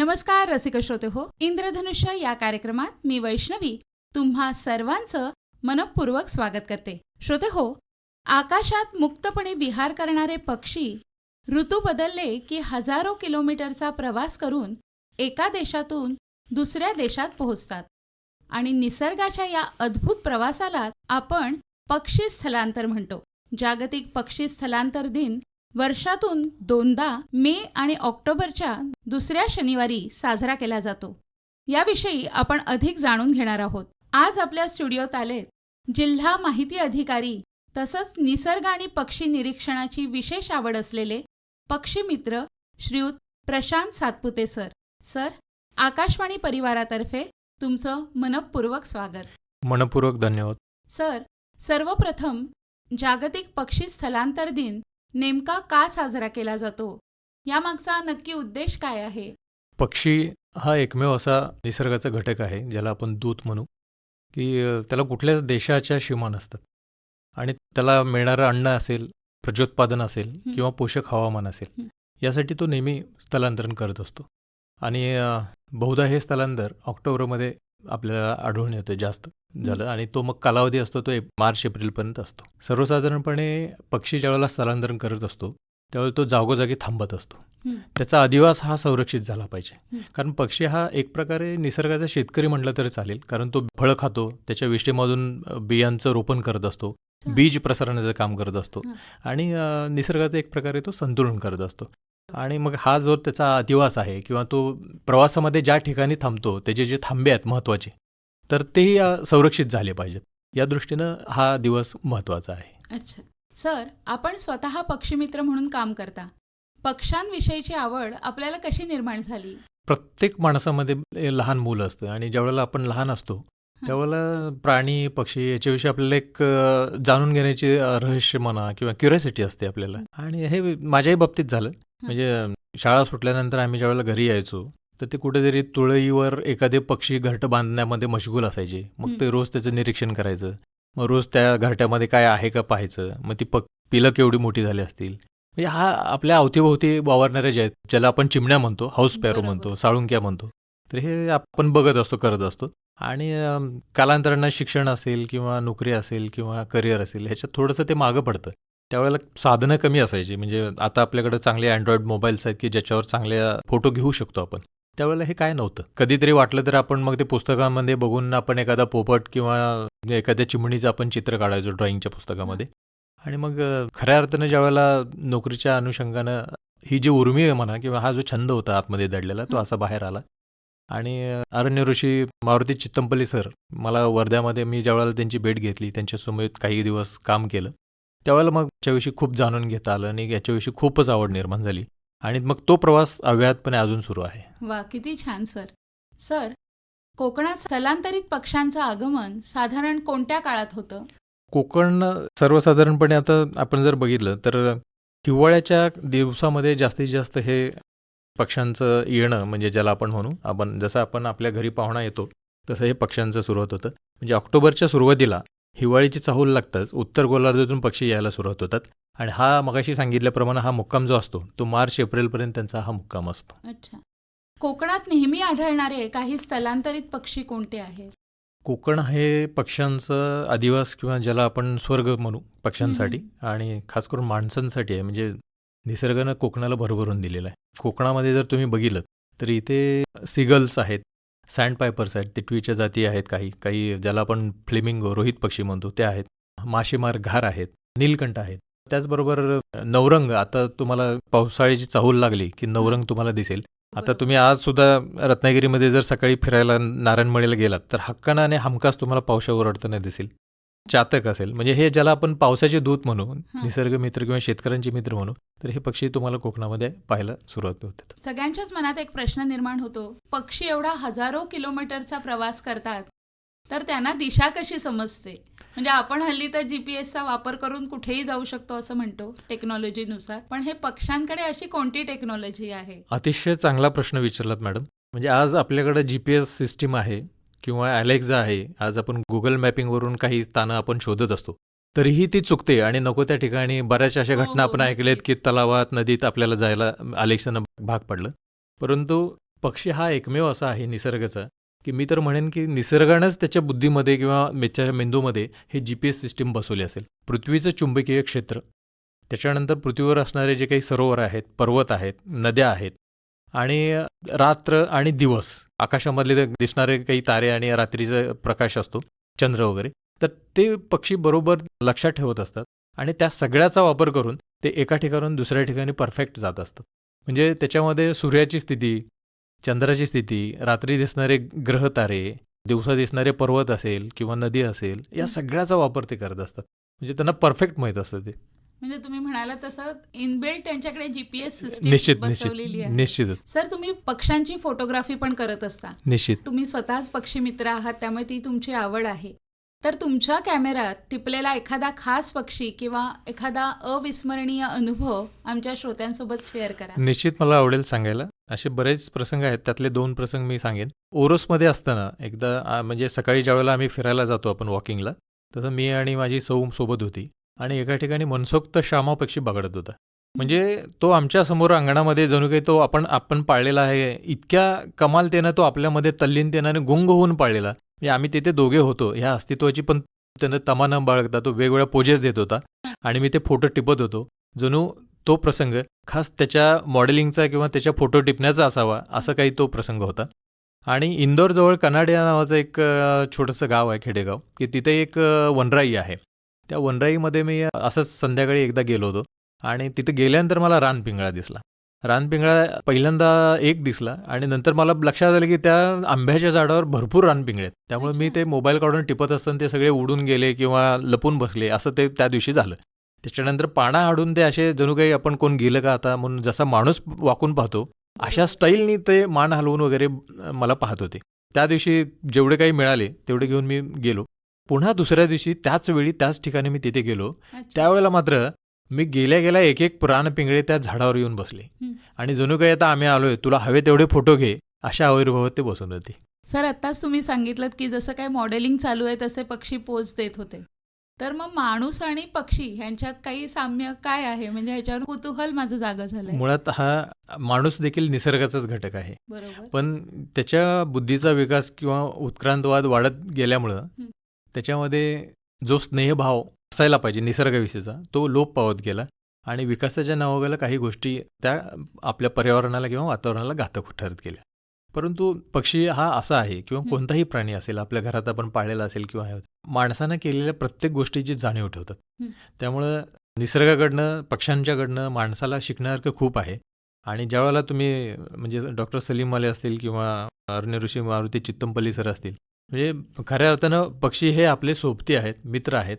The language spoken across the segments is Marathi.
नमस्कार रसिक श्रोते हो, इंद्रधनुष्य या कार्यक्रमात मी वैष्णवी तुम्हा सर्वांचं मनपूर्वक स्वागत करते. श्रोते हो, आकाशात मुक्तपणे विहार करणारे पक्षी ऋतू बदलले की हजारो किलोमीटरचा प्रवास करून एका देशातून दुसऱ्या देशात पोहोचतात आणि निसर्गाच्या या अद्भुत प्रवासाला आपण पक्षी स्थलांतर म्हणतो. जागतिक पक्षी स्थलांतर दिन वर्षातून 2दा मे आणि ऑक्टोबरच्या दुसऱ्या शनिवारी साजरा केला जातो. याविषयी आपण अधिक जाणून घेणार आहोत. आज आपल्या स्टुडिओत आलेत जिल्हा माहिती अधिकारी तसंच निसर्ग आणि पक्षी निरीक्षणाची विशेष आवड असलेले पक्षी मित्र श्रीयुत प्रशांत सातपुते सर. सर, आकाशवाणी परिवारातर्फे तुमचं मनपूर्वक स्वागत. मनपूर्वक धन्यवाद. सर, सर्वप्रथम जागतिक पक्षी स्थलांतर दिन नेमका का साजरा केला जातो, यामागचा नक्की उद्देश काय आहे? पक्षी हा एकमेव असा निसर्गाचा घटक आहे ज्याला आपण दूत म्हणू, की त्याला कुठल्याच देशाच्या सीमा नसतात आणि त्याला मिळणारं अन्न असेल, प्रजोत्पादन असेल किंवा पोषक हवामान असेल, यासाठी तो नेहमी स्थलांतरण करत असतो. आणि बहुधा हे स्थलांतर ऑक्टोबरमध्ये आपल्याला आढळून येतं जास्त झालं आणि तो मग कालावधी असतो तो मार्च एप्रिलपर्यंत असतो. सर्वसाधारणपणे पक्षी ज्यावेळेला स्थलांतरण करत असतो त्यावेळेला तो जागोजागी थांबत असतो. त्याचा अधिवास हा संरक्षित झाला पाहिजे, कारण पक्षी हा एक प्रकारे निसर्गाचा शेतकरी म्हटलं तरी चालेल, कारण तो फळं खातो, त्याच्या विष्ठेमधून बियांचं रोपण करत असतो, बीज प्रसारणाचं काम करत असतो आणि निसर्गाचं एक प्रकारे तो संतुलन करत असतो. आणि मग हा जो त्याचा अधिवास आहे किंवा तो प्रवासामध्ये ज्या ठिकाणी थांबतो त्याचे जे थांबे आहेत महत्त्वाचे, तर तेही संरक्षित झाले पाहिजेत. या दृष्टीनं हा दिवस महत्त्वाचा आहे. अच्छा सर, आपण स्वतः पक्षीमित्र म्हणून काम करता. पक्ष्यांविषयीची आवड आपल्याला कशी निर्माण झाली? प्रत्येक माणसामध्ये लहान मुलं असतं आणि ज्यावेळेला आपण लहान असतो त्यावेळेला प्राणी पक्षी याच्याविषयी आपल्याला एक जाणून घेण्याची रहस्य म्हणा किंवा क्युरियोसिटी असते आपल्याला. आणि हे माझ्याही बाबतीत झालं. म्हणजे शाळा सुटल्यानंतर आम्ही ज्यावेळेला घरी यायचो तर ते कुठेतरी तुळईवर एखादे पक्षी घरटं बांधण्यामध्ये मशगूल असायचे. मग ते रोज त्याचं निरीक्षण करायचं, मग रोज त्या घरट्यामध्ये काय आहे का पाहायचं, मग ती पिलं केवढी मोठी झाली असतील. म्हणजे हा आपल्या अवतीभोवती वावरणाऱ्या जे आहेत, ज्याला आपण चिमण्या म्हणतो, हाऊस पॅरो म्हणतो, साळुंक्या म्हणतो, तर हे आपण बघत असतो, करत असतो. आणि कालांतरानं शिक्षण असेल किंवा नोकरी असेल किंवा करिअर असेल ह्याच्यात थोडंसं ते मागं पडतं. त्यावेळेला साधनं कमी असायची. म्हणजे आता आपल्याकडे चांगले अँड्रॉइड मोबाईल्स आहेत की ज्याच्यावर चांगले फोटो घेऊ शकतो आपण. त्यावेळेला हे काय नव्हतं. कधीतरी वाटलं तर आपण मग ते पुस्तकामध्ये बघून आपण एखादा पोपट किंवा एखाद्या चिमणीचं आपण चित्र काढायचो ड्रॉइंगच्या पुस्तकामध्ये. आणि मग खऱ्या अर्थानं ज्यावेळेला नोकरीच्या अनुषंगानं ही जी उर्मी आहे म्हणा किंवा हा जो छंद होता आतमध्ये दडलेला तो असा बाहेर आला. आणि अरण्य ऋषी मारुती चित्तमपल्ली सर, मला वर्ध्यामध्ये मी ज्यावेळेला त्यांची भेट घेतली, त्यांच्यासमोर काही दिवस काम केलं, त्यावेळेला मग याच्याविषयी खूप जाणून घेता आलं आणि याच्याविषयी खूपच आवड निर्माण झाली. आणि मग तो प्रवास अव्याहतपणे अजून सुरू आहे. वा, किती छान सर. सर, कोकणात स्थलांतरित पक्ष्यांचं आगमन साधारण कोणत्या काळात होतं? कोकण सर्वसाधारणपणे आता आपण जर बघितलं तर हिवाळ्याच्या दिवसामध्ये जास्तीत जास्त हे पक्ष्यांचं येणं, म्हणजे ज्याला आपण म्हणू, आपण जसं आपण आपल्या घरी पाहुणा येतो तसं हे पक्ष्यांचं सुरुवात होतं. म्हणजे ऑक्टोबरच्या सुरुवातीला हिवाळीची चाहूल लागताच उत्तर गोलार्धातून पक्षी यायला सुरुवात होतात. आणि हा मगाशी सांगितल्याप्रमाणे हा मुक्काम जो असतो तो मार्च एप्रिलपर्यंत त्यांचा हा मुक्काम असतो. अच्छा. कोकणात नेहमी आढळणारे काही स्थलांतरित पक्षी कोणते आहेत? कोकण हे पक्ष्यांचं अधिवास किंवा ज्याला आपण स्वर्ग म्हणू पक्ष्यांसाठी आणि खास करून माणसांसाठी आहे. म्हणजे निसर्गानं कोकणाला भरभरून दिलेलं आहे. कोकणामध्ये जर तुम्ही बघितलं तर इथे सिगल्स आहेत, सँड पायपर्स आहेत, तिटवीच्या जाती आहेत, काही ज्याला आपण फ्लेमिंगो रोहित पक्षी म्हणतो ते आहेत, मासेमार घार आहेत, नीलकंठ आहेत. त्याचबरोबर नवरंग, आता तुम्हाला पावसाळ्याची चाहूल लागली की नवरंग तुम्हाला दिसेल. आता तुम्ही आज सुद्धा रत्नागिरीमध्ये जर सकाळी फिरायला नारायणमळीला गेलात तर हक्कानं आणि हमखास तुम्हाला पावसा ओरडताना दिसेल. चातक असेल, म्हणजे हे ज्याला आपण पावसाचे दूत म्हणू, निसर्ग मित्र किंवा शेतकऱ्यांचे मित्र म्हणू, तर हे पक्षी तुम्हाला कोकणामध्ये पाहायला सुरुवात होते. सगळ्यांच्याच मनात एक प्रश्न निर्माण होतो, पक्षी एवढा हजारो किलोमीटरचा प्रवास करतात तर त्यांना दिशा कशी समजते? म्हणजे आपण हल्ली तर GPS वापर करून कुठेही जाऊ शकतो असं म्हणतो टेक्नॉलॉजीनुसार, पण हे पक्ष्यांकडे अशी कोणती टेक्नॉलॉजी आहे? अतिशय चांगला प्रश्न विचारलात मॅडम. म्हणजे आज आपल्याकडे GPS सिस्टीम आहे किंवा अलेक्झा आहे. आज आपण गुगल मॅपिंगवरून काही स्थानं आपण शोधत असतो, तरीही ती चुकते आणि नको त्या ठिकाणी बऱ्याच अशा घटना आपण ऐकल्यात की तलावात, नदीत आपल्याला जायला अलेक्सानं भाग पडलं. परंतु पक्षी हा एकमेव असा आहे निसर्गाचा, की मी तर म्हणेन की निसर्गानंच त्याच्या बुद्धीमध्ये किंवा त्याच्या मेंदूमध्ये हे GPS सिस्टीम बसवली असेल. पृथ्वीचं चुंबकीय क्षेत्र, त्याच्यानंतर पृथ्वीवर असणारे जे काही सरोवर आहेत, पर्वत आहेत, नद्या आहेत आणि रात्र आणि दिवस, आकाशामधले ते दिसणारे काही तारे आणि रात्रीचा प्रकाश असतो, चंद्र वगैरे, तर ते पक्षी बरोबर लक्षात ठेवत असतात आणि त्या सगळ्याचा वापर करून ते एका ठिकाणाहून दुसऱ्या ठिकाणी परफेक्ट जात असतात. म्हणजे त्याच्यामध्ये सूर्याची स्थिती, चंद्राची स्थिती, रात्री दिसणारे ग्रह तारे, दिवसा दिसणारे पर्वत असेल किंवा नदी असेल, या सगळ्याचा वापर ते करत असतात. म्हणजे त्यांना परफेक्ट माहीत असतं ते. म्हणजे तुम्ही म्हणाला तसं इनबिल्ट त्यांच्याकडे GPS निश्चित सिस्टीम निश्चित बसवलेली आहे. निश्चितच सर, तुम्ही पक्ष्यांची फोटोग्राफी पण करत असता. निश्चित. तुम्ही स्वतःच पक्षी मित्र आहात, त्यामुळे ती तुमची आवड आहे. तर तुमच्या कॅमेऱ्यात टिपलेला एखादा खास पक्षी किंवा एखादा अविस्मरणीय अनुभव आमच्या श्रोत्यांसोबत शेअर करा. निश्चित मला आवडेल सांगायला. असे बरेच प्रसंग आहेत, त्यातले 2 प्रसंग मी सांगेन. ओरोसमध्ये असताना एकदा म्हणजे सकाळी ज्यावेळेला आम्ही फिरायला जातो आपण वॉकिंगला, तसं मी आणि माझी सौ सोबत होती आणि एका ठिकाणी मनसोक्त श्यामा पक्षी बघडत होता. म्हणजे तो आमच्या समोर अंगणामध्ये जणू काही तो आपण पाळलेला आहे, इतक्या कमालतेनं तो आपल्यामध्ये तल्लीनतेनं गुंग होऊन पाळलेला. म्हणजे आम्ही तिथे दोघे होतो, ह्या अस्तित्वाची पण त्यानं तमा न बाळगता तो वेगवेगळ्या पोजेस देत होता आणि मी ते फोटो टिपत होतो. जणू तो प्रसंग खास त्याच्या मॉडेलिंगचा किंवा त्याच्या फोटो टिपण्याचा असावा, असं काही तो प्रसंग होता. आणि इंदोरजवळ कनाडिया नावाचं एक छोटंसं गाव आहे, खेडेगाव, की तिथे एक वनराई आहे. त्या वनराईमध्ये मी असंच संध्याकाळी एकदा गेलो होतो आणि तिथे गेल्यानंतर मला रानपिंगळा दिसला. रानपिंगळा पहिल्यांदा एक दिसला आणि नंतर मला लक्षात आलं की त्या आंब्याच्या झाडावर भरपूर रानपिंगळे आहेत. त्यामुळे मी ते मोबाईल काढून टिपत असताना ते सगळे उडून गेले किंवा लपून बसले, असं ते त्या दिवशी झालं. त्याच्यानंतर पाना हाडून ते असे जणू काही आपण कोण गेलं का आता म्हणून जसा माणूस वाकून पाहतो अशा स्टाईलनी ते मान हलवून वगैरे मला पाहत होते. त्या दिवशी जेवढे काही मिळाले तेवढे घेऊन मी गेलो. पुन्हा दुसऱ्या दिवशी त्याच वेळी त्याच ठिकाणी मी तिथे गेलो. त्यावेळेला मात्र मी गेल्या गेल्या एक रानपिंगळे त्या झाडावर येऊन बसले आणि जणू काही आता आम्ही आलोय, तुला हवे तेवढे फोटो घे, अशा आविर्भावात ते बसून होते. सर, आत्ताच तुम्ही सांगितलं की जसं काय मॉडेलिंग चालू आहे तसे पक्षी पोज देत होते. तर मग माणूस आणि पक्षी ह्यांच्यात काही साम्य काय आहे? म्हणजे ह्याच्यावर कुतूहल माझं जागं झालंय. मुळात हा माणूस देखील निसर्गाचाच घटक आहे, बरोबर. पण त्याच्या बुद्धीचा विकास किंवा उत्क्रांतवाद वाढत गेल्यामुळं त्याच्यामध्ये जो स्नेहभाव असायला पाहिजे निसर्गाविषयीचा तो लोप पावत गेला आणि विकासाच्या नावाला काही गोष्टी त्या आपल्या पर्यावरणाला किंवा वातावरणाला घातक ठरत गेल्या. परंतु पक्षी हा असा आहे किंवा कोणताही प्राणी असेल, आपल्या घरात आपण पाळलेला असेल किंवा माणसानं केलेल्या प्रत्येक गोष्टीची जाणीव ठेवतात. त्यामुळं निसर्गाकडनं, पक्ष्यांच्याकडनं माणसाला शिकण्यासारखं खूप आहे. आणि ज्यावेळेला तुम्ही म्हणजे डॉक्टर सलीम अली असतील किंवा अरण्य ऋषी मारुती चित्तमपल्ली सर असतील, म्हणजे खऱ्या अर्थानं पक्षी हे आपले सोबती आहेत, मित्र आहेत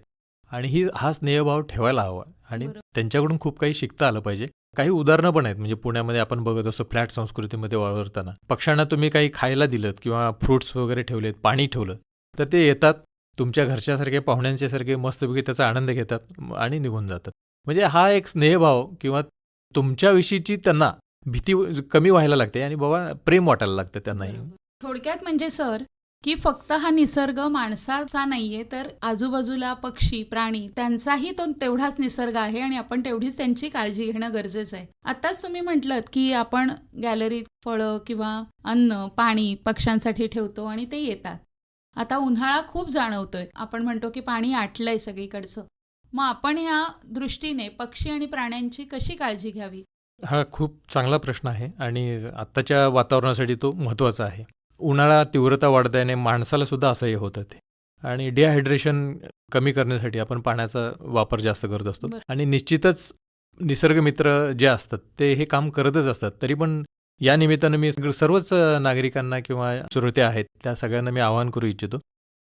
आणि हा स्नेहभाव ठेवायला हवा आणि त्यांच्याकडून खूप काही शिकता आलं पाहिजे. काही उदाहरणं पण आहेत. म्हणजे पुण्यामध्ये आपण बघत असतो फ्लॅट संस्कृतीमध्ये वावरताना पक्ष्यांना तुम्ही काही खायला दिलं किंवा फ्रुट्स वगैरे ठेवलेत, पाणी ठेवलं, तर ते येतात, तुमच्या घरच्यासारखे पाहुण्यांच्यासारखे मस्तपैकी त्याचा आनंद घेतात आणि निघून जातात. म्हणजे हा एक स्नेहभाव किंवा तुमच्याविषयीची त्यांना भीती कमी व्हायला लागते आणि बाबा प्रेम वाटायला लागतं त्यांनाही. थोडक्यात म्हणजे सर, की फक्त हा निसर्ग माणसाचा नाहीये, तर आजूबाजूला पक्षी, प्राणी त्यांचाही तो तेवढाच निसर्ग आहे आणि आपण तेवढीच त्यांची काळजी घेणं गरजेचं आहे. आत्ताच तुम्ही म्हटलं की आपण गॅलरीत फळं किंवा अन्न, पाणी पक्ष्यांसाठी ठेवतो आणि ते येतात. आता उन्हाळा खूप जाणवतोय, आपण म्हणतो की पाणी आटलंय सगळीकडचं. मग आपण ह्या दृष्टीने पक्षी आणि प्राण्यांची कशी काळजी घ्यावी? हा खूप चांगला प्रश्न आहे आणि आत्ताच्या वातावरणासाठी तो महत्त्वाचा आहे. उन्हाळा तीव्रता वाढल्याने माणसाला सुद्धा असंही होतं ते आणि डिहायड्रेशन कमी करण्यासाठी आपण पाण्याचा वापर जास्त करत असतो. आणि निश्चितच निसर्गमित्र जे असतात ते हे काम करतच असतात. तरी पण या निमित्तानं मी सर्वच नागरिकांना किंवा श्रोते आहेत त्या सगळ्यांना मी आवाहन करू इच्छितो,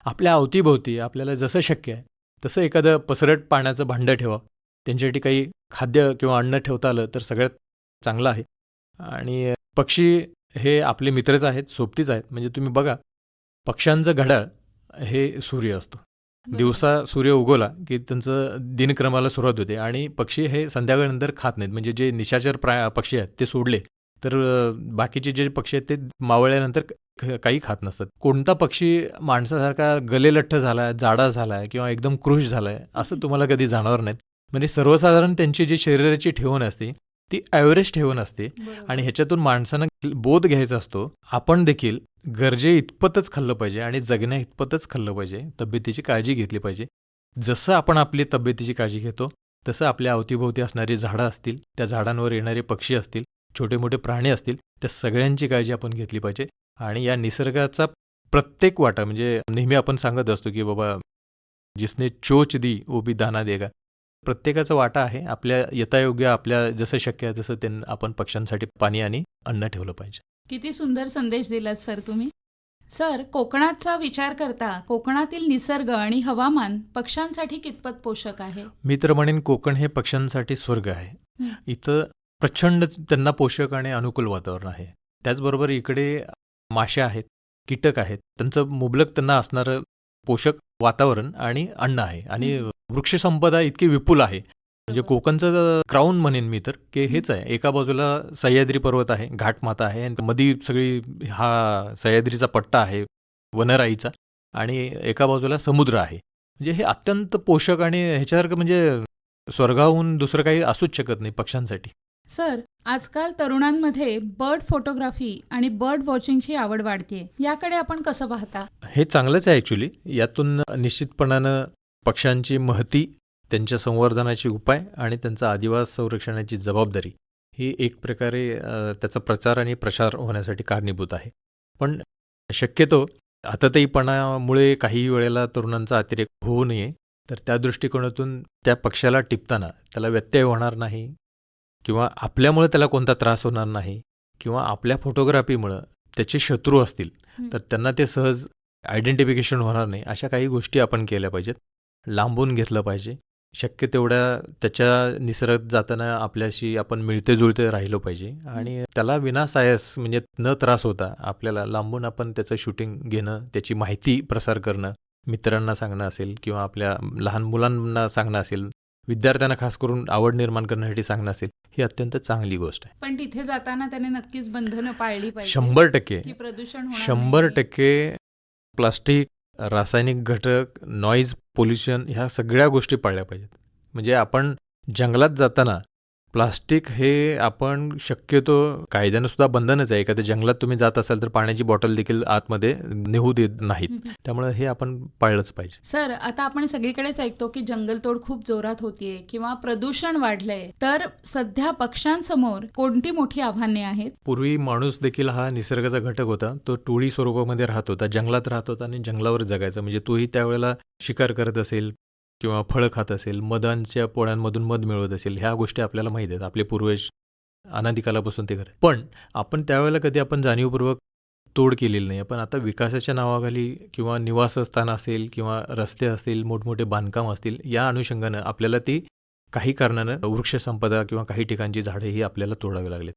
आपल्या अवतीभोवती आपल्याला जसं शक्य आहे तसं एखादं पसरट पाण्याचं भांडं ठेवा. त्यांच्यासाठी काही खाद्य किंवा अन्न ठेवता आलं तर सगळ्यात चांगलं आहे. आणि पक्षी हे आपले मित्रच आहेत, सोबतीच आहेत. म्हणजे तुम्ही बघा, पक्ष्यांचं घड्याळ हे सूर्य असतो. दिवसा सूर्य उगवला की त्यांचं दिनक्रमाला सुरुवात होते आणि पक्षी हे संध्याकाळनंतर खात नाहीत. म्हणजे जे निशाचर पक्षी आहेत ते सोडले तर बाकीचे जे पक्षी आहेत ते मावळल्यानंतर काही खात नसतात. कोणता पक्षी माणसासारखा गलेलठ्ठ झाला, जाडा झाला किंवा एकदम क्रुश झालाय असं तुम्हाला कधी जाणवणार नाहीत. म्हणजे सर्वसाधारण त्यांची जी शरीराची ठेवण असते ती ॲव्हरेज ठेवून असते बरोबर. आणि ह्याच्यातून माणसानं बोध घ्यायचा असतो. आपण देखील गरजे इतपतच खाल्लं पाहिजे आणि जगण्या इतपतच खाल्लं पाहिजे. तब्येतीची काळजी घेतली पाहिजे. जसं आपण आपली तब्येतीची काळजी घेतो तसं आपल्या अवतीभोवती असणारी झाडं असतील, त्या झाडांवर येणारे पक्षी असतील, छोटे मोठे प्राणी असतील, त्या सगळ्यांची काळजी आपण घेतली पाहिजे. आणि या निसर्गाचा प्रत्येक वाटा म्हणजे नेहमी आपण सांगत असतो की बाबा जिसने चोच दी वो भी दाना देगा. प्रत्येकाचा वाटा आहे. आपल्या यथायोग्य आपल्या जसं शक्य आहे तसं त्यांना आपण पक्ष्यांसाठी पाणी आणि अन्न ठेवलं पाहिजे. किती सुंदर संदेश दिलात सर तुम्ही. सर, कोकणाचा विचार करता कोकणातील निसर्ग आणि हवामान पक्ष्यांसाठी कितपत पोषक आहे? मी तर म्हणेन कोकण हे पक्ष्यांसाठी स्वर्ग आहे. हं. इथं प्रचंड त्यांना पोषक आणि अनुकूल वातावरण आहे. त्याचबरोबर इकडे माश्या आहेत, कीटक आहेत. त्यांचं मुबलक त्यांना असणारं पोषक वातावरण आणि अन्न आहे आणि वृक्षसंपदा इतकी विपुल आहे. म्हणजे कोकणचं क्राऊन म्हणेन मी तर की हेच आहे. एका बाजूला सह्याद्री पर्वत आहे, घाटमाता आहे आणि मधी सगळी हा सह्याद्रीचा पट्टा आहे वनराईचा आणि एका बाजूला समुद्र आहे. म्हणजे हे अत्यंत पोषक आणि ह्याच्यासारखं म्हणजे स्वर्गाहून दुसरं काही असूच शकत नाही पक्ष्यांसाठी. सर, आजकाल तरुणांमध्ये बर्ड फोटोग्राफी आणि बर्ड वॉचिंगची आवड वाढते. याकडे आपण कसं पाहता? हे चांगलंच आहे ॲक्च्युली. यातून निश्चितपणानं पक्ष्यांची महती, त्यांच्या संवर्धनाचे उपाय आणि त्यांचा आदिवास संरक्षणाची जबाबदारी ही एक प्रकारे त्याचा प्रचार आणि प्रसार होण्यासाठी कारणीभूत आहे. पण शक्यतो आततायीपणामुळे काही वेळेला तरुणांचा अतिरेक होऊ नये, तर त्या दृष्टिकोनातून त्या पक्ष्याला टिपताना त्याला व्यत्यय होणार नाही किंवा आपल्यामुळे त्याला कोणता त्रास होणार नाही किंवा आपल्या फोटोग्राफीमुळं त्याचे शत्रू असतील तर त्यांना ते सहज आयडेंटिफिकेशन होणार नाही. अशा काही गोष्टी आपण केल्या पाहिजेत. लांबून घेतलं पाहिजे. शक्य तेवढ्या त्याच्या निसर्गात जाताना आपल्याशी आपण मिळते जुळते राहिलो पाहिजे आणि त्याला विनासायास म्हणजे न त्रास होता आपल्याला लांबून आपण त्याचं शूटिंग घेणं, त्याची माहिती प्रसार करणं, मित्रांना सांगणं असेल किंवा आपल्या लहान मुलांना सांगणं असेल, विद्यार्थ्यांना खास करून आवड निर्माण करण्यासाठी सांगणं असेल, ही अत्यंत चांगली गोष्ट आहे. पण तिथे जाताना त्याने नक्कीच बंधनं पाळली पाहिजे. 100% की प्रदूषण होणार 100% प्लास्टिक, रासायनिक घटक, नॉईज पोल्युशन ह्या सगळ्या गोष्टी पाळल्या पाहिजेत. म्हणजे आपण जंगलात जाताना प्लास्टिक हे आपण शक्यतो कायद्यानं सुद्धा बंधनच आहे. एखाद्या जंगलात तुम्ही जात असाल तर पाण्याची बॉटल देखील आतमध्ये नेऊ देत नाहीत. त्यामुळे हे आपण पाळलंच पाहिजे. सर, आता आपण सगळीकडेच ऐकतो की जंगलतोड खूप जोरात होतीये किंवा प्रदूषण वाढलंय. तर सध्या पक्ष्यांसमोर कोणती मोठी आव्हाने आहेत? पूर्वी माणूस देखील हा निसर्गाचा घटक होता. तो टोळी स्वरूपामध्ये राहत होता, जंगलात राहत होता आणि जंगलावर जगायचा. म्हणजे तोही त्यावेळेला शिकार करत असेल किंवा फळं खात असेल, मधांच्या पोळ्यांमधून मध मिळवत असेल, ह्या गोष्टी आपल्याला माहीत आहेत. आपले पूर्वज अनादिकालापासून ते करत. पण आपण त्यावेळेला कधी आपण जाणीवपूर्वक तोड केलेली नाही. पण आता विकासाच्या नावाखाली किंवा निवासस्थान असेल किंवा रस्ते असतील, मोठमोठे बांधकाम असतील, या अनुषंगानं आपल्याला ती काही कारणानं वृक्षसंपदा किंवा काही ठिकाणची झाडे ही आपल्याला तोडावी लागलीत.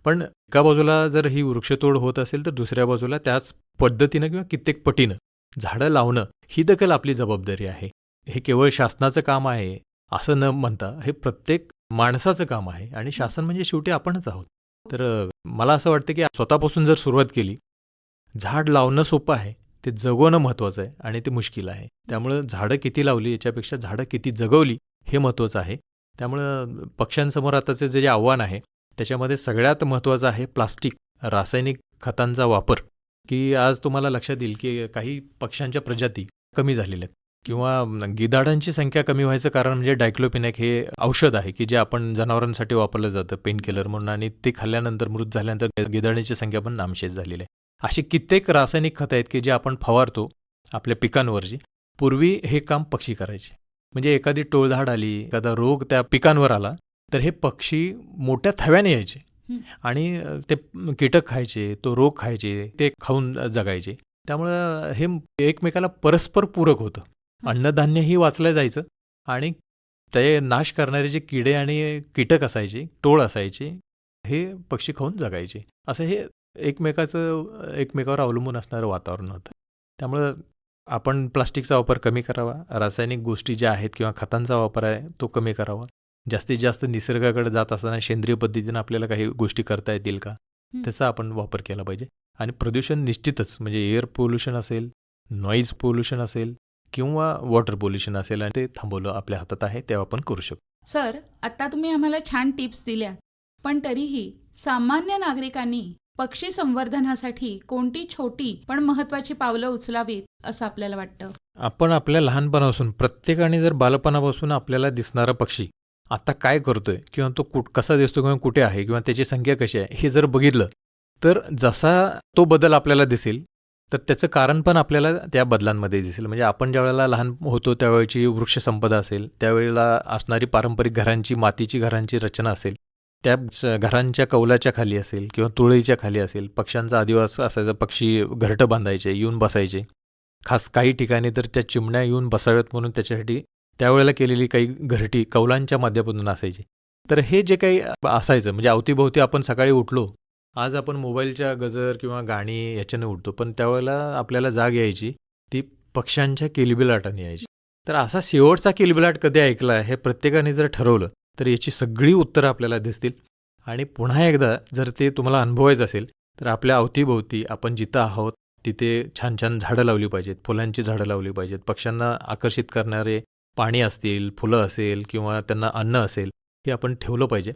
पण एका बाजूला जर ही वृक्षतोड होत असेल तर दुसऱ्या बाजूला त्याच पद्धतीनं किंवा कित्येक पटीनं झाडं लावणं ही देखील आपली जबाबदारी आहे. हे केवळ शासनाचं काम आहे असं न म्हणता हे प्रत्येक माणसाचं काम आहे आणि शासन म्हणजे शेवटी आपणच आहोत. तर मला असं वाटतं की स्वतःपासून जर सुरुवात केली, झाड लावणं सोपं आहे, ते जगवणं महत्त्वाचं आहे आणि ते मुश्किल आहे. त्यामुळं झाडं किती लावली याच्यापेक्षा झाडं किती जगवली हे महत्त्वाचं आहे. त्यामुळं पक्ष्यांसमोर आताचे जे आव्हान आहे त्याच्यामध्ये सगळ्यात महत्त्वाचं आहे प्लास्टिक, रासायनिक खतांचा वापर. की आज तुम्हाला लक्षात येईल की काही पक्ष्यांच्या प्रजाती कमी झालेल्या आहेत किंवा गिधाडांची संख्या कमी व्हायचं कारण म्हणजे डायक्लोफिनॅक हे औषध आहे की जे आपण जनावरांसाठी वापरलं जातं पेन किलर म्हणून आणि ते खाल्ल्यानंतर मृत झाल्यानंतर गिधाडांची संख्या पण नामशेष झालेली आहे. अशी कित्येक रासायनिक खतं आहेत की जे आपण फवारतो आपल्या पिकांवरची. पूर्वी हे काम पक्षी करायचे. म्हणजे एखादी टोळधाड आली, एखादा रोग त्या पिकांवर आला तर हे पक्षी मोठ्या थव्याने यायचे आणि ते कीटक खायचे, तो रोग खायचे, ते खाऊन जगायचे. त्यामुळं हे एकमेकाला परस्पर पूरक होतं. अन्नधान्यही वाचलं जायचं आणि ते नाश करणारे जे किडे आणि कीटक असायचे, टोळ असायचे, हे पक्षी खाऊन जगायचे. असं हे एकमेकावर अवलंबून असणारं वातावरण होतं. त्यामुळं आपण प्लास्टिकचा वापर कमी करावा, रासायनिक गोष्टी ज्या आहेत किंवा खतांचा वापर आहे तो कमी करावा. जास्तीत जास्त निसर्गाकडे जात असताना सेंद्रिय पद्धतीनं आपल्याला काही गोष्टी करता येतील का त्याचा आपण वापर केला पाहिजे. आणि प्रदूषण निश्चितच म्हणजे एअर पोल्युशन असेल, नॉईज पोल्युशन असेल किंवा वॉटर पोल्युशन असेल आणि ते थांबवलं आपल्या हातात आहे तेव्हा आपण करू शकतो. सर, आता तुम्ही आम्हाला छान टिप्स दिल्या. पण तरीही सामान्य नागरिकांनी पक्षी संवर्धनासाठी कोणती छोटी पण महत्वाची पावलं उचलावीत असं आपल्याला वाटतं? आपण आपल्या लहानपणापासून प्रत्येकाने जर बालपणापासून आपल्याला दिसणारा पक्षी आता काय करतोय किंवा तो कसा दिसतो किंवा कुठे आहे किंवा त्याची संख्या कशी आहे हे जर बघितलं तर जसा तो बदल आपल्याला दिसेल तर त्याचं कारण पण आपल्याला त्या बदलांमध्ये दिसेल. म्हणजे आपण ज्यावेळेला लहान होतो त्यावेळेची वृक्षसंपदा असेल, त्यावेळेला असणारी पारंपरिक घरांची मातीची घरांची रचना असेल, त्या घरांच्या कौलाच्या खाली असेल किंवा तुळईच्या खाली असेल, पक्ष्यांचा अधिवास असायचा, पक्षी घरटं बांधायचे, येऊन बसायचे. खास काही ठिकाणी तर त्या चिमण्या येऊन बसाव्यात म्हणून त्याच्यासाठी त्यावेळेला केलेली काही घरटी कौलांच्या माध्यमातून असायची. तर हे जे काही असायचं म्हणजे अवतीभोवती आपण सकाळी उठलो, आज आपण मोबाईलच्या गजर किंवा गाणी याच्याने उठतो, पण त्यावेळेला आपल्याला जाग यायची ती पक्ष्यांच्या किलबिलाटाने यायची. तर असा शेवटचा किलबिलाट कधी ऐकला हे प्रत्येकाने जर ठरवलं तर याची सगळी उत्तरं आपल्याला दिसतील. आणि पुन्हा एकदा जर ते तुम्हाला अनुभवायचं असेल तर आपल्या अवतीभोवती आपण जिथं आहोत तिथे छान छान झाडं लावली पाहिजेत, फुलांची झाडं लावली पाहिजेत, पक्ष्यांना आकर्षित करणारे पाणी असतील, फुलं असेल किंवा त्यांना अन्न असेल हे आपण ठेवलं पाहिजे.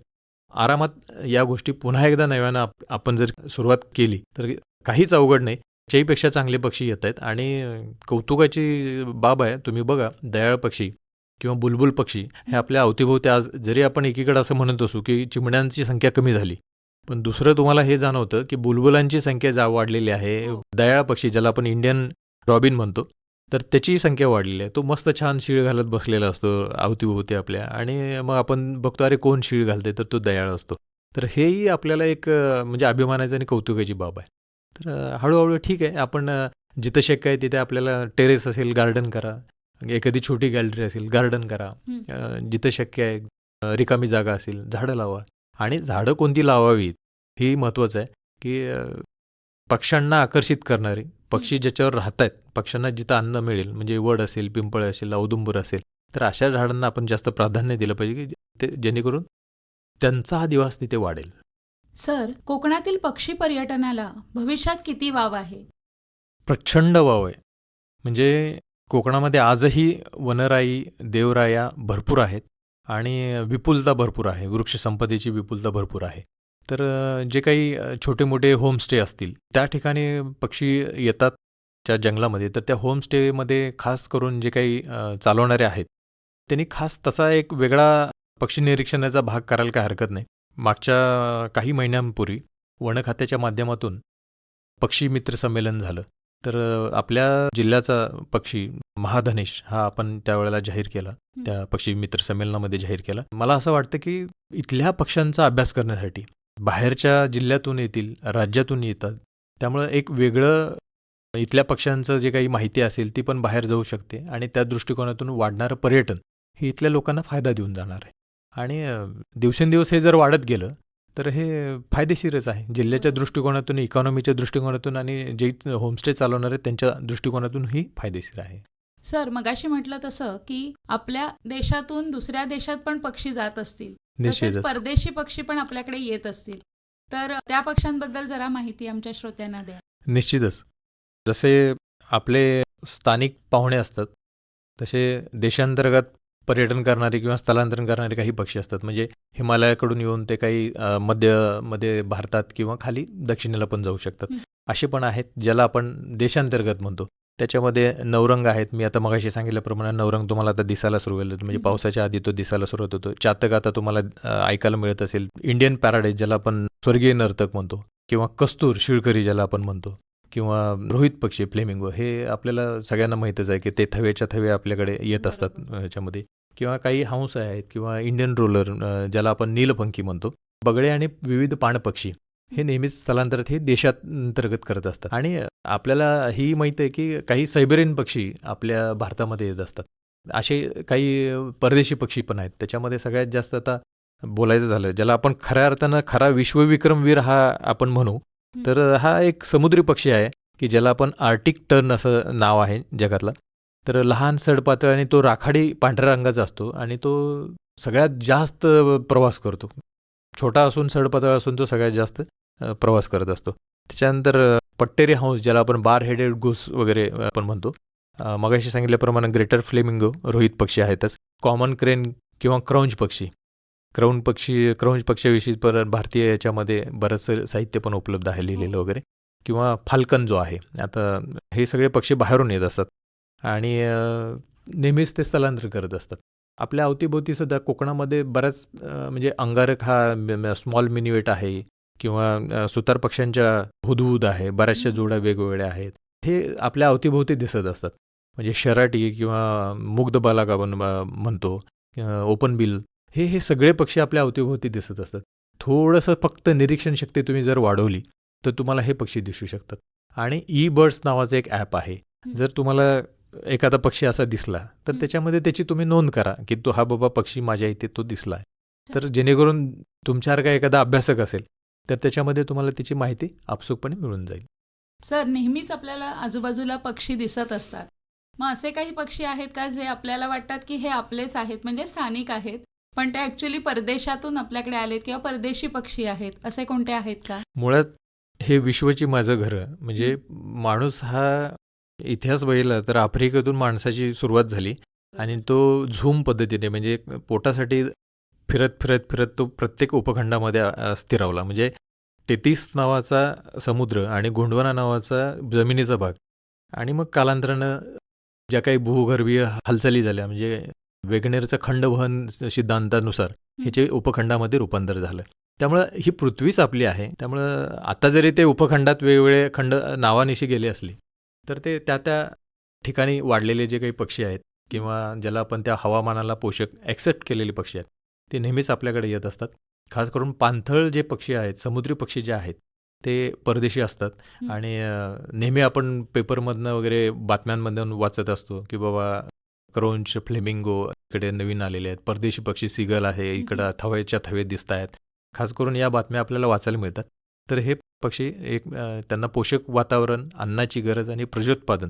आरामात या गोष्टी पुन्हा एकदा नव्यानं आपण जर सुरुवात केली तर काहीच अवघड नाही. त्याहीपेक्षा चांगले पक्षी येत आहेत. आणि कौतुकाची बाब आहे, तुम्ही बघा दयाळ पक्षी किंवा बुलबुल पक्षी हे आपल्या अवतीभोवती आज जरी आपण एकीकडे असं म्हणत असू की चिमण्यांची संख्या कमी झाली, पण दुसरं तुम्हाला हे जाणवतं की बुलबुलांची संख्या वाढलेली आहे. दयाळ पक्षी ज्याला आपण इंडियन रॉबिन म्हणतो तर त्याची संख्या वाढलेली आहे. तो मस्त छान शीळ घालत बसलेला असतो अवतीभोवती आपल्या, आणि मग आपण बघतो अरे कोण शीळ घालते, तर तो दयाळ असतो. तर हेही आपल्याला एक म्हणजे अभिमानाची आणि कौतुकाची बाब आहे. तर हळूहळू ठीक आहे, आपण जिथं शक्य आहे तिथे आपल्याला टेरेस असेल गार्डन करा, एखादी छोटी गॅलरी असेल गार्डन करा, जिथं शक्य आहे रिकामी जागा असेल झाडं लावा. आणि झाडं कोणती लावावीत ही महत्त्वाचं आहे की पक्ष्यांना आकर्षित करणारी, पक्षी ज्याच्यावर राहत आहेत, पक्ष्यांना जिथं अन्न मिळेल म्हणजे वड असेल, पिंपळ असेल, औदुंबर असेल, तर अशा झाडांना आपण जास्त प्राधान्य दिलं पाहिजे की ते जेणेकरून त्यांचा हा दिवस तिथे वाढेल. सर, कोकणातील पक्षी पर्यटनाला भविष्यात किती वाव आहे? प्रचंड वाव आहे. म्हणजे कोकणामध्ये आजही वनराई, देवराया भरपूर आहेत आणि विपुलता भरपूर आहे, वृक्षसंपदेची विपुलता भरपूर आहे. तर जे काही छोटे मोठे होमस्टे असतील त्या ठिकाणी पक्षी येतात त्या जंगलामध्ये, तर त्या होमस्टेमध्ये खास करून जे काही चालवणारे आहेत त्यांनी खास तसा एक वेगळा पक्षी निरीक्षणाचा भाग करायला काही हरकत नाही. मागच्या काही महिन्यांपूर्वी वन खात्याच्या माध्यमातून पक्षी मित्र संमेलन झालं. तर आपल्या जिल्ह्याचा पक्षी महाधनेश हा आपण त्यावेळेला जाहीर केला, त्या पक्षी मित्र संमेलनामध्ये जाहीर केला. मला असं वाटतं की इथल्या पक्ष्यांचा अभ्यास करण्यासाठी बाहेरच्या जिल्ह्यातून येतील, राज्यातून येतात, त्यामुळं एक वेगळं इथल्या पक्ष्यांचं जे काही माहिती असेल ती पण बाहेर जाऊ शकते आणि त्या दृष्टिकोनातून वाढणारं पर्यटन हे इथल्या लोकांना फायदा देऊन जाणार आहे. आणि दिवसेंदिवस हे जर वाढत गेलं तर हे फायदेशीरच आहे जिल्ह्याच्या दृष्टिकोनातून, इकॉनॉमीच्या दृष्टिकोनातून आणि जे होमस्टे चालवणार आहेत त्यांच्या दृष्टिकोनातूनही फायदेशीर आहे. सर, मगाशी म्हटलं तसं की आपल्या देशातून दुसऱ्या देशात पण पक्षी जात असतील, तसेच परदेशी पक्षी पण आपल्याकडे येत असतील, तर त्या पक्ष्यांबद्दल जरा माहिती आमच्या श्रोत्यांना द्या. निश्चितच. जसे आपले स्थानिक पाहुणे असतात तसे देशांतर्गत पर्यटन करणारे किंवा स्थलांतरण करणारे काही पक्षी असतात. म्हणजे हिमालयाकडून येऊन ते काही मध्ये भारतात किंवा खाली दक्षिणेला पण जाऊ शकतात. असे पण आहेत ज्याला आपण देशांतर्गत म्हणतो. त्याच्यामध्ये नवरंग आहेत. मी आता मगाशी सांगितल्याप्रमाणे नवरंग तुम्हाला आता दिसायला सुरू होईल, म्हणजे पावसाच्या आधी तो दिसायला सुरुवात होतो. चातक आता तुम्हाला ऐकायला मिळत असेल. इंडियन पॅराडाईज ज्याला आपण स्वर्गीय नर्तक म्हणतो, किंवा कस्तूर शिळकरी ज्याला आपण म्हणतो, किंवा रोहित पक्षी फ्लेमिंगो, हे आपल्याला सगळ्यांना माहीतच आहे की ते थवेच्या थवे आपल्याकडे येत असतात ह्याच्यामध्ये. किंवा काही हंस आहेत किंवा इंडियन रोलर ज्याला आपण नीलपंखी म्हणतो. बगळे आणि विविध पाणपक्षी हे नेहमीच स्थलांतरित हे देशांतर्गत करत असतात. आणि आपल्याला ही माहीत आहे की काही सायबेरियन पक्षी आपल्या भारतामध्ये येत असतात. असे काही परदेशी पक्षी पण आहेत. त्याच्यामध्ये सगळ्यात जास्त आता बोलायचं झालं ज्याला आपण खऱ्या अर्थानं खरा विश्वविक्रमवीर हा आपण म्हणू, तर हा एक समुद्री पक्षी आहे की ज्याला आपण आर्टिक टर्न असं नाव आहे जगातला. तर लहान सडपातळ आणि तो राखाडी पांढऱ्या रंगाचा असतो आणि तो सगळ्यात जास्त प्रवास करतो. छोटा असून सडपातळ असून तो सगळ्यात जास्त प्रवास करत असतो. त्याच्यानंतर पट्टेरी हंस ज्याला आपण बार हेडेड गुस वगैरे आपण म्हणतो. मगाशी सांगितल्याप्रमाणे ग्रेटर फ्लेमिंगो रोहित पक्षी आहेतच. कॉमन क्रेन किंवा क्रौंच पक्षी क्रौंच पक्ष्याविषयी परत भारतीय याच्यामध्ये बरंचसं साहित्य पण उपलब्ध आहे लिहिलेलं वगैरे. किंवा फाल्कन जो आहे, आता हे सगळे पक्षी बाहेरून येत असतात आणि नेहमीच ते स्थलांतर करत असतात. आपल्या अवतीभोवती सुद्धा कोकणामध्ये बऱ्याच म्हणजे अंगारक हा स्मॉल मिनिवेट आहे किंवा सुतार पक्ष्यांच्या हुदहुद आहे, बऱ्याचशा जोड्या वेगवेगळ्या आहेत. हे आपल्या अवतीभोवती दिसत असतात. म्हणजे शराटी किंवा मुग्धबालक आपण म्हणतो, ओपन बिल, हे सगळे पक्षी आपल्या अवतीभोवती दिसत असतात. थोडंसं फक्त निरीक्षण शक्ती तुम्ही जर वाढवली तर तुम्हाला हे पक्षी दिसू शकतात. आणि ई-बर्ड्स नावाचं एक ॲप आहे. जर तुम्हाला एखादा पक्षी असा दिसला तर त्याच्यामध्ये त्याची तुम्ही नोंद करा की तो हा बाबा पक्षी माझ्या इथे तो दिसला आहे. तर जेणेकरून तुमच्यासारखा एखादा अभ्यासक असेल तर त्याच्यामध्ये तुम्हाला त्याची माहिती आपसूकपणे मिळून जाईल. सर, नेहमीच आपल्याला आजूबाजूला पक्षी दिसत असतात. मग असे काही पक्षी आहेत का जे आपल्याला वाटतात की हे आपलेच आहेत, म्हणजे स्थानिक आहेत, पण ते ॲक्च्युली परदेशातून आपल्याकडे आलेत किंवा परदेशी पक्षी आहेत, असे कोणते आहेत का? मुळात हे विश्वची माझं घरं. म्हणजे माणूस हा इतिहास बघितला तर आफ्रिकेतून माणसाची सुरुवात झाली आणि तो झूम पद्धतीने म्हणजे पोटासाठी फिरत फिरत फिरत तो प्रत्येक उपखंडामध्ये स्थिरावला. म्हणजे टेथिस नावाचा समुद्र आणि गोंडवाना नावाचा जमिनीचा भाग आणि मग कालांतरानं ज्या काही भूगर्भीय हालचाली झाल्या म्हणजे वेगनेरचं खंडवहन सिद्धांतानुसार ह्याचे उपखंडामध्ये रूपांतर झालं. त्यामुळं ही पृथ्वीच आपली आहे. त्यामुळं आता जरी ते उपखंडात वेगवेगळे खंड नावानिशी गेले असले तर ते त्या ठिकाणी वाढलेले जे काही पक्षी आहेत किंवा ज्याला आपण त्या हवामानाला पोषक ॲक्सेप्ट केलेले पक्षी आहेत ते नेहमीच आपल्याकडे येत असतात. खास करून पाणथळ जे पक्षी आहेत, समुद्री पक्षी जे आहेत ते परदेशी असतात. आणि नेहमी आपण पेपरमधनं वगैरे बातम्यांमधून वाचत असतो की बाबा क्रौंच, फ्लेमिंगो इकडे नवीन आलेले आहेत, परदेशी पक्षी सिगल आहे, इकडं थवेच्या थवे दिसत आहेत. खास करून या बातम्या आपल्याला वाचायला मिळतात. तर हे पक्षी त्यांना पोषक वातावरण, अन्नाची गरज आणि प्रजोत्पादन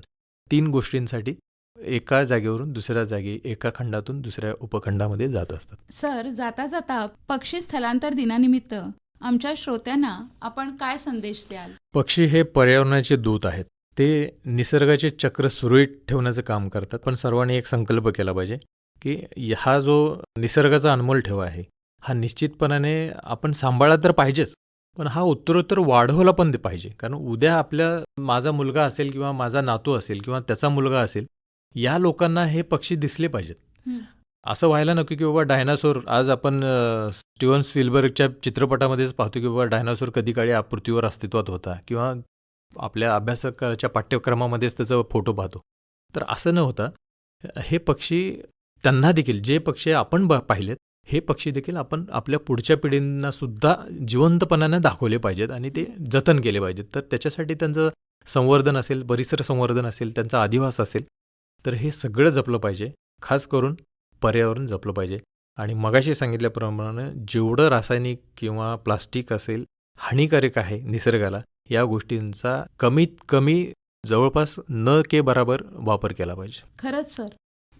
3 गोष्टींसाठी एका जागेवरून दुसऱ्या जागी, एका खंडातून दुसऱ्या उपखंडामध्ये जात असतात. सर, जाता जाता पक्षी स्थलांतर दिनानिमित्त आमच्या श्रोत्यांना आपण काय संदेश द्याल? पक्षी हे पर्यावरणाचे दूत आहेत. ते निसर्गाचे चक्र सुरळीत ठेवण्याचं काम करतात. पण सर्वांनी एक संकल्प केला पाहिजे की हा जो निसर्गाचा अनमोल ठेवा आहे हा निश्चितपणाने आपण सांभाळला तर पाहिजेच, पण हा उत्तरोत्तर वाढवला पण पाहिजे. कारण उद्या माझा मुलगा असेल किंवा माझा नातू असेल किंवा त्याचा मुलगा असेल, या लोकांना हे पक्षी दिसले पाहिजेत. असं व्हायला नको की बाबा डायनासोर, आज आपण स्टीव्हन स्पिलबर्गच्या चित्रपटामध्येच पाहतो की बाबा डायनासोर कधी काळी पृथ्वीवर अस्तित्वात होता किंवा आपल्या अभ्यासकाच्या पाठ्यक्रमामध्येच त्याचा फोटो पाहतो. तर असं न होता हे पक्षी त्यांना देखील, जे पक्षी आपण पाहिलेत हे पक्षी देखील आपण आपल्या पुढच्या पिढींना सुद्धा जिवंतपणाने दाखवले पाहिजेत आणि ते जतन केले पाहिजेत. तर त्याच्यासाठी त्यांचं संवर्धन असेल, परिसर संवर्धन असेल, त्यांचा अधिवास असेल, तर हे सगळं जपलं पाहिजे. खास करून पर्यावरण जपलं पाहिजे. आणि मगाशी सांगितल्याप्रमाणे जेवढं रासायनिक किंवा प्लास्टिक असेल हानिकारक आहे निसर्गाला, या गोष्टींचा कमीत कमी जवळपास न के बराबर वापर केला पाहिजे. खरंच सर,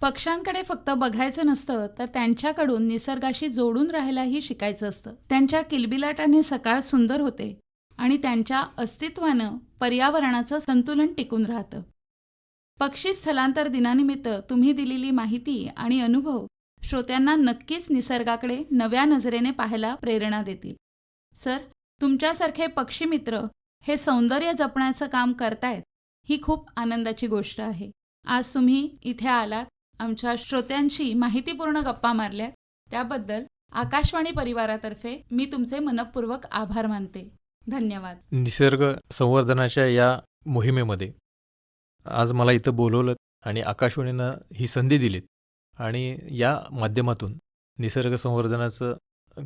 पक्ष्यांकडे फक्त बघायचं नसतं तर त्यांच्याकडून निसर्गाशी जोडून राहायलाही शिकायचं असतं. त्यांच्या किलबिलाटाने सकाळ सुंदर होते आणि त्यांच्या अस्तित्वानं पर्यावरणाचं संतुलन टिकून राहतं. पक्षी स्थलांतर दिनानिमित्त तुम्ही दिलेली माहिती आणि अनुभव श्रोत्यांना नक्कीच निसर्गाकडे नव्या नजरेने पाहायला प्रेरणा देतील. सर, तुमच्यासारखे पक्षीमित्र हे सौंदर्य जपण्याचं काम करतायत, ही खूप आनंदाची गोष्ट आहे. आज तुम्ही इथे आलात, आमच्या श्रोत्यांशी माहितीपूर्ण गप्पा मारल्यात, त्याबद्दल आकाशवाणी परिवारातर्फे मी तुमचे मनःपूर्वक आभार मानते. धन्यवाद. निसर्ग संवर्धनाच्या या मोहिमेमध्ये आज मला इथं बोलवलं आणि आकाशवाणीनं ही संधी दिलीत आणि या माध्यमातून निसर्ग संवर्धनाचं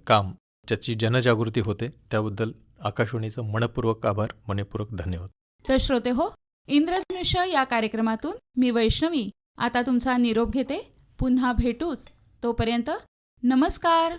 काम, ज्याची जनजागृती होते, त्याबद्दल आकाशवाणीचं मनःपूर्वक आभार, मनःपूर्वक धन्यवाद. तर श्रोते हो, इंद्रधनुष्य या कार्यक्रमातून मी वैष्णवी आता तुमचा निरोप घेते. पुन्हा भेटूच, तोपर्यंत नमस्कार.